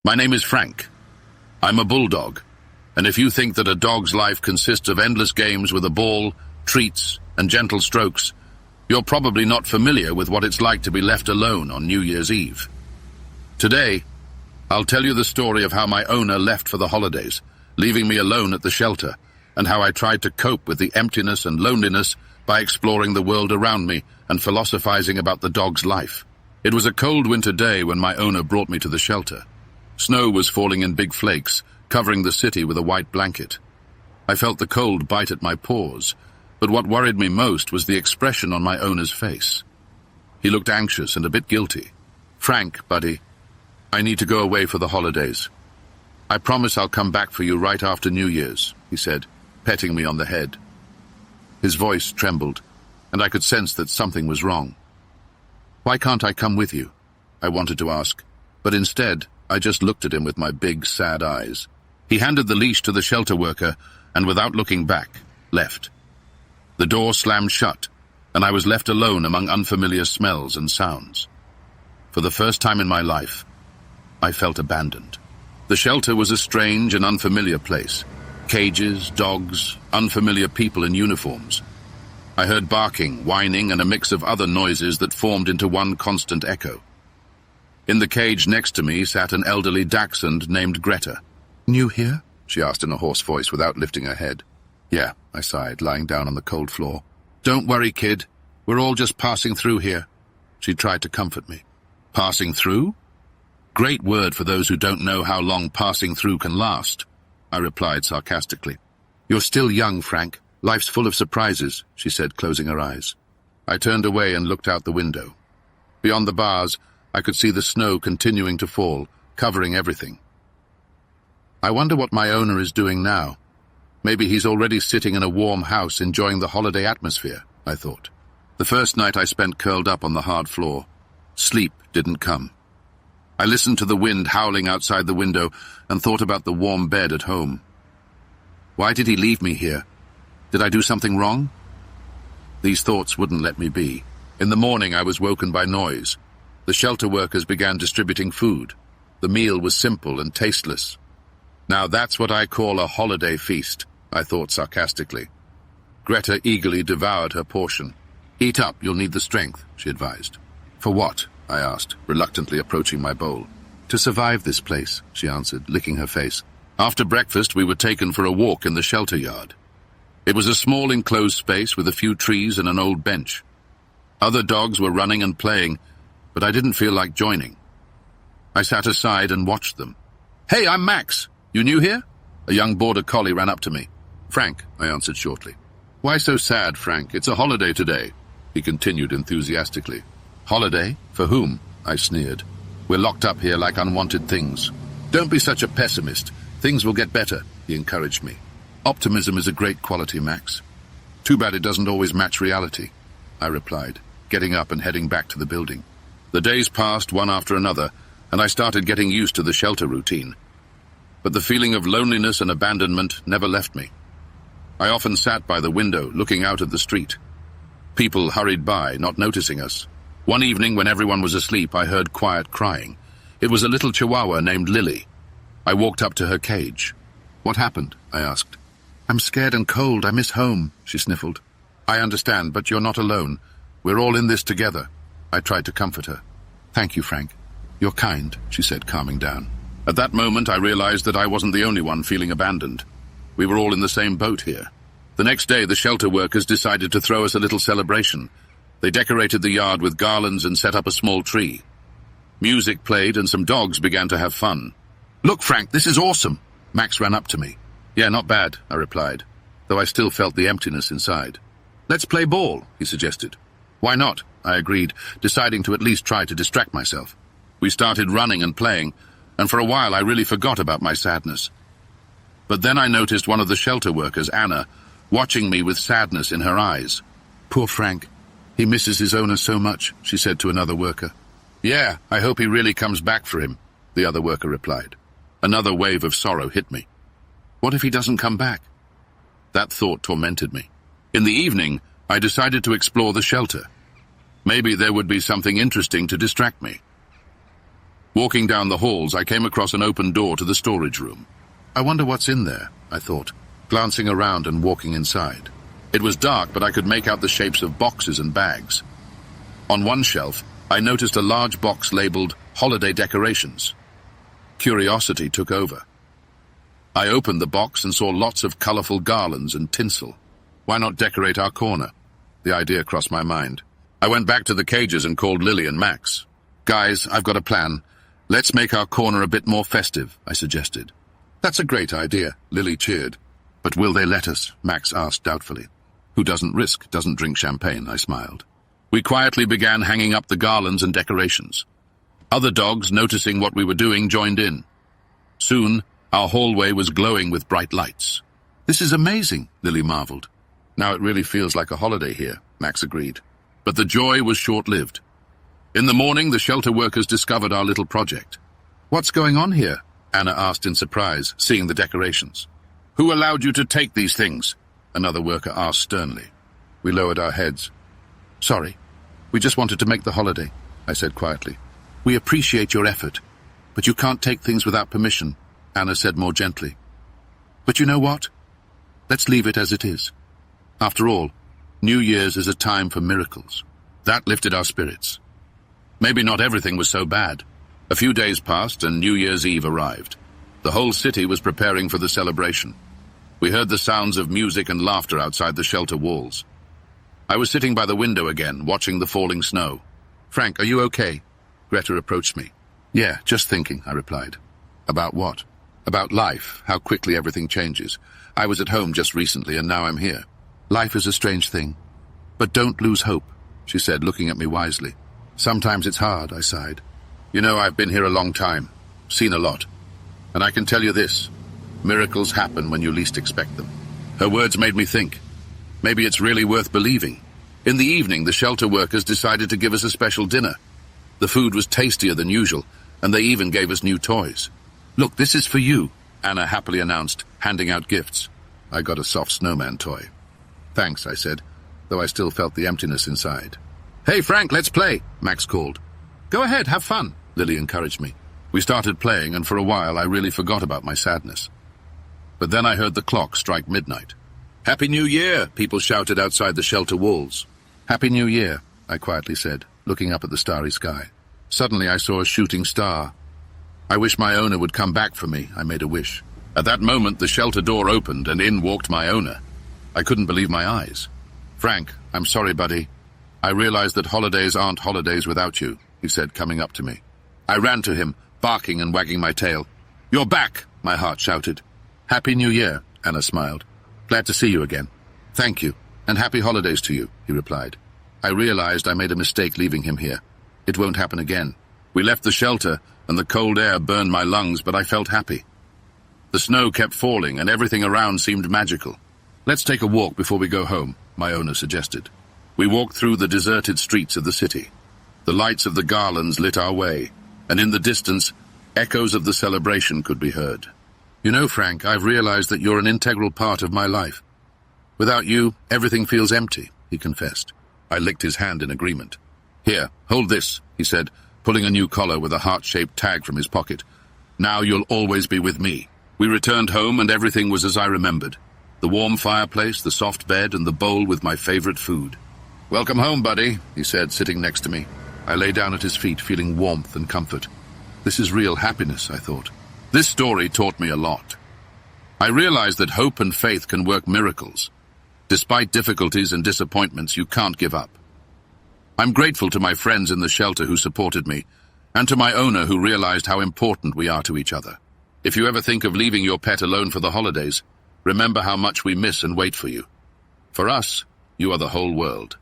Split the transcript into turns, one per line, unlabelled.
My name is Frank. I'm a bulldog, and if you think that a dog's life consists of endless games with a ball, treats, and gentle strokes, you're probably not familiar with what it's like to be left alone on New Year's Eve. Today, I'll tell you the story of how my owner left for the holidays, leaving me alone at the shelter, and how I tried to cope with the emptiness and loneliness by exploring the world around me and philosophizing about the dog's life. It was a cold winter day when my owner brought me to the shelter. Snow was falling in big flakes, covering the city with a white blanket. I felt the cold bite at my paws, but what worried me most was the expression on my owner's face. He looked anxious and a bit guilty. "Frank, buddy, I need to go away for the holidays. I promise I'll come back for you right after New Year's," he said, petting me on the head. His voice trembled, and I could sense that something was wrong. "Why can't I come with you?" I wanted to ask, but instead I just looked at him with my big, sad eyes. He handed the leash to the shelter worker and, without looking back, left. The door slammed shut, and I was left alone among unfamiliar smells and sounds. For the first time in my life, I felt abandoned. The shelter was a strange and unfamiliar place. Cages, dogs, unfamiliar people in uniforms. I heard barking, whining, and a mix of other noises that formed into one constant echo. In the cage next to me sat an elderly dachshund named Greta. "New here?" she asked in a hoarse voice without lifting her head. "Yeah," I sighed, lying down on the cold floor. "Don't worry, kid. We're all just passing through here." She tried to comfort me. "Passing through?" "Great word for those who don't know how long passing through can last," I replied sarcastically. "You're still young, Frank. Life's full of surprises," she said, closing her eyes. I turned away and looked out the window. Beyond the bars, I could see the snow continuing to fall, covering everything. I wonder what my owner is doing now. Maybe he's already sitting in a warm house enjoying the holiday atmosphere, I thought. The first night I spent curled up on the hard floor. Sleep didn't come. I listened to the wind howling outside the window and thought about the warm bed at home. Why did he leave me here? Did I do something wrong? These thoughts wouldn't let me be. In the morning I was woken by noise. The shelter workers began distributing food. The meal was simple and tasteless. Now that's what I call a holiday feast, I thought sarcastically. Greta eagerly devoured her portion. "Eat up, you'll need the strength," she advised. "For what?" I asked, reluctantly approaching my bowl. "To survive this place," she answered, licking her face. After breakfast, we were taken for a walk in the shelter yard. It was a small enclosed space with a few trees and an old bench. Other dogs were running and playing, but I didn't feel like joining. I sat aside and watched them. "Hey, I'm Max. You new here?" A young border collie ran up to me. "Frank," I answered shortly. "Why so sad, Frank? It's a holiday today," he continued enthusiastically. "Holiday? For whom?" I sneered. "We're locked up here like unwanted things." "Don't be such a pessimist. Things will get better," he encouraged me. "Optimism is a great quality, Max. Too bad it doesn't always match reality," I replied, getting up and heading back to the building. The days passed one after another, and I started getting used to the shelter routine. But the feeling of loneliness and abandonment never left me. I often sat by the window, looking out at the street. People hurried by, not noticing us. One evening, when everyone was asleep, I heard quiet crying. It was a little chihuahua named Lily. I walked up to her cage. "What happened?" I asked. "I'm scared and cold. I miss home," she sniffled. "I understand, but you're not alone. We're all in this together." I tried to comfort her. "Thank you, Frank. You're kind," she said, calming down. At that moment, I realized that I wasn't the only one feeling abandoned. We were all in the same boat here. The next day, the shelter workers decided to throw us a little celebration. They decorated the yard with garlands and set up a small tree. Music played and some dogs began to have fun. "Look, Frank, this is awesome!" Max ran up to me. "Yeah, not bad," I replied, though I still felt the emptiness inside. "Let's play ball," he suggested. "Why not?" I agreed, deciding to at least try to distract myself. We started running and playing, and for a while I really forgot about my sadness. But then I noticed one of the shelter workers, Anna, watching me with sadness in her eyes. "Poor Frank. He misses his owner so much," she said to another worker. "Yeah, I hope he really comes back for him," the other worker replied. Another wave of sorrow hit me. What if he doesn't come back? That thought tormented me. In the evening, I decided to explore the shelter. Maybe there would be something interesting to distract me. Walking down the halls, I came across an open door to the storage room. I wonder what's in there, I thought, glancing around and walking inside. It was dark, but I could make out the shapes of boxes and bags. On one shelf, I noticed a large box labeled Holiday Decorations. Curiosity took over. I opened the box and saw lots of colorful garlands and tinsel. Why not decorate our corner? The idea crossed my mind. I went back to the cages and called Lily and Max. Guys, I've got a plan. Let's make our corner a bit more festive, I suggested. That's a great idea, Lily cheered. But will they let us? Max asked doubtfully. Who doesn't risk, doesn't drink champagne, I smiled. We quietly began hanging up the garlands and decorations. Other dogs, noticing what we were doing, joined in. Soon, our hallway was glowing with bright lights. This is amazing, Lily marveled. Now it really feels like a holiday here, Max agreed. But the joy was short-lived. In the morning, the shelter workers discovered our little project. What's going on here? Anna asked in surprise, seeing the decorations. Who allowed you to take these things? Another worker asked sternly. We lowered our heads. Sorry, we just wanted to make the holiday, I said quietly. We appreciate your effort, but you can't take things without permission, Anna said more gently. But you know what? Let's leave it as it is. After all, New Year's is a time for miracles. That lifted our spirits. Maybe not everything was so bad. A few days passed and New Year's Eve arrived. The whole city was preparing for the celebration. We heard the sounds of music and laughter outside the shelter walls. I was sitting by the window again, watching the falling snow. Frank, are you okay? Greta approached me. Yeah, just thinking, I replied. About what? About life, how quickly everything changes. I was at home just recently and now I'm here. Life is a strange thing. But don't lose hope, she said, looking at me wisely. Sometimes it's hard, I sighed. You know, I've been here a long time, seen a lot. And I can tell you this, miracles happen when you least expect them. Her words made me think. Maybe it's really worth believing. In the evening, the shelter workers decided to give us a special dinner. The food was tastier than usual, and they even gave us new toys. Look, this is for you, Anna happily announced, handing out gifts. I got a soft snowman toy. Thanks, I said, though I still felt the emptiness inside. Hey, Frank, let's play, Max called. Go ahead, have fun, Lily encouraged me. We started playing, and for a while I really forgot about my sadness. But then I heard the clock strike midnight. Happy New Year, people shouted outside the shelter walls. Happy New Year, I quietly said, looking up at the starry sky. Suddenly I saw a shooting star. I wish my owner would come back for me, I made a wish. At that moment, the shelter door opened, and in walked my owner. I couldn't believe my eyes. Frank, I'm sorry, buddy. I realized that holidays aren't holidays without you, he said, coming up to me. I ran to him, barking and wagging my tail. You're back, my heart shouted. Happy New Year, Anna smiled. Glad to see you again. Thank you, and happy holidays to you, he replied. I realized I made a mistake leaving him here. It won't happen again. We left the shelter, and the cold air burned my lungs, but I felt happy. The snow kept falling, and everything around seemed magical. Let's take a walk before we go home, my owner suggested. We walked through the deserted streets of the city. The lights of the garlands lit our way, and in the distance, echoes of the celebration could be heard. You know, Frank, I've realized that you're an integral part of my life. Without you, everything feels empty, he confessed. I licked his hand in agreement. Here, hold this, he said, pulling a new collar with a heart-shaped tag from his pocket. Now you'll always be with me. We returned home and everything was as I remembered. The warm fireplace, the soft bed, and the bowl with my favorite food. Welcome home, buddy, he said, sitting next to me. I lay down at his feet, feeling warmth and comfort. This is real happiness, I thought. This story taught me a lot. I realized that hope and faith can work miracles. Despite difficulties and disappointments, you can't give up. I'm grateful to my friends in the shelter who supported me, and to my owner who realized how important we are to each other. If you ever think of leaving your pet alone for the holidays, remember how much we miss and wait for you. For us, you are the whole world.